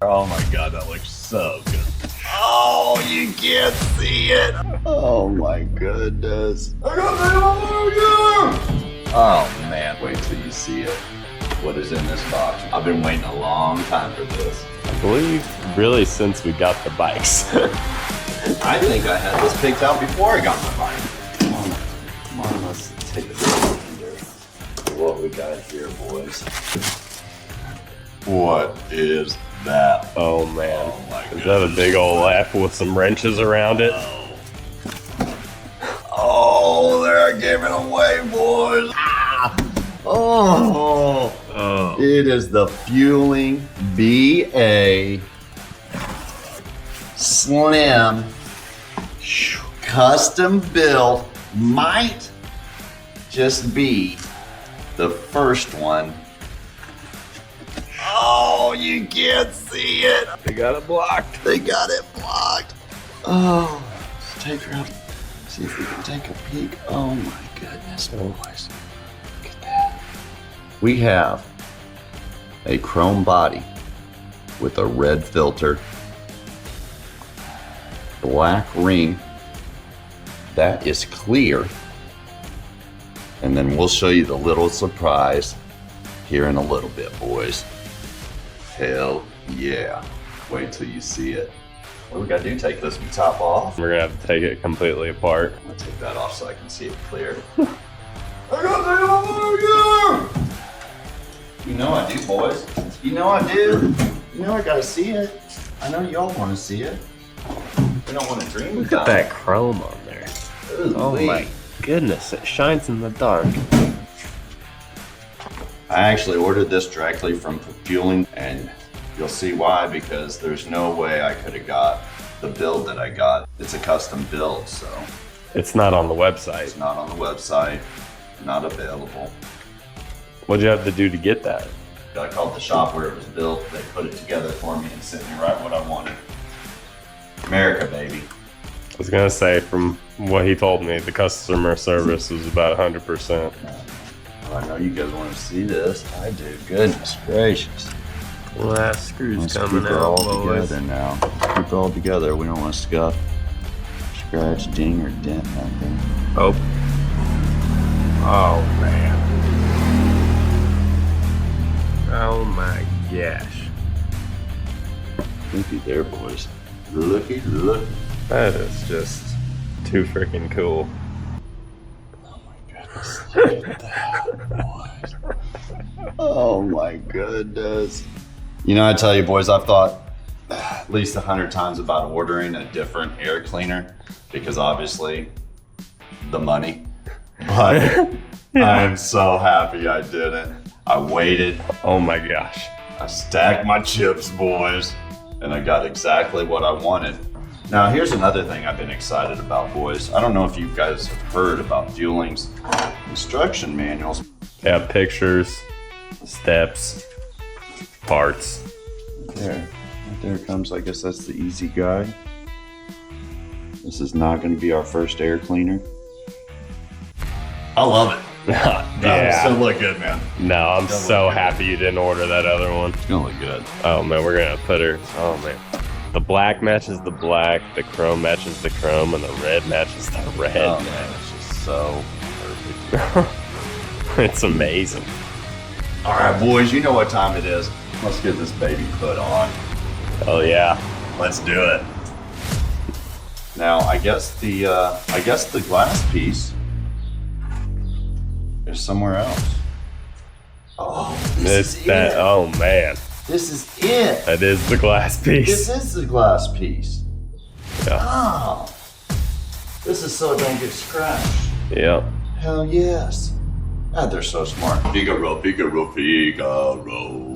Oh my god, that looks so good. Oh, you can't see it. Oh my goodness. I got the Oh man, wait till you see it. What is in this box? I've been waiting a long time for this. I believe really since we got the bikes. I think I had this picked out before I got my bike. Come on, let's take a look under what we got here, boys. What is that? Oh man, Oh my is that a big old laugh with some wrenches around it? Oh, they're giving away, boys. Ah. Oh, it is the Feuling BA Slim custom built. Might just be the first one. Oh, you can't see it. They got it blocked. They got it blocked. Oh, let's take her out. See if we can take a peek. Oh my goodness, boys. Look at that. We have a chrome body with a red filter, black ring that is clear, and then we'll show you the little surprise here in a little bit, boys. Hell yeah. Wait till you see it. What we gotta do, take this top off? We're gonna have to take it completely apart. I'm gonna take that off so I can see it clear. I got the over. You know I do, boys. You know I do. You know I gotta see it. I know y'all wanna see it. We don't wanna dream Look about at that chrome on there. Oh my goodness, it shines in the dark. I actually ordered this directly from Feuling, and you'll see why, because there's no way I could have got the build that I got. It's a custom build, so. It's not on the website. It's not on the website, not available. What'd you have to do to get that? I called the shop where it was built, they put it together for me and sent me right what I wanted. America, baby. I was gonna say, from what he told me, the customer service was about 100%. Well, I know you guys want to see this. I do. Goodness gracious. Well, that screw's Let's coming keep it out, all boys. together now. Keep it all together. We don't want to scuff, scratch, ding, or dent nothing. Oh. Oh, man. Oh, my gosh. Looky there, boys. Looky, look. That is just too freaking cool. Oh my goodness. Look at that, boys. Oh my goodness. You know, I tell you, boys, I've thought at least 100 times about ordering a different air cleaner because obviously the money. But I'm so happy I didn't. I waited. Oh my gosh. I stacked my chips, boys, and I got exactly what I wanted. Now, here's another thing I've been excited about, boys. I don't know if you guys have heard about Feuling's instruction manuals. They have pictures, steps, parts. Right there comes, I guess that's the easy guide. This is not going to be our first air cleaner. I love it. Yeah. It's gonna look good, man. No, I'm so happy you didn't order that other one. It's gonna look good. Oh man, we're gonna put her. Oh man. The black matches the black, the chrome matches the chrome, and the red matches the red. Oh man, it's just so perfect. It's amazing. All right, boys, you know what time it is. Let's get this baby put on. Oh yeah. Let's do it. Now, I guess the glass piece is somewhere else. Oh, this is it. Oh man. This is it. That is the glass piece. This is the glass piece. Yeah. Oh, this is so it don't get scratched. Yep. Hell yes. God, they're so smart. Figaro, Figaro, Figaro.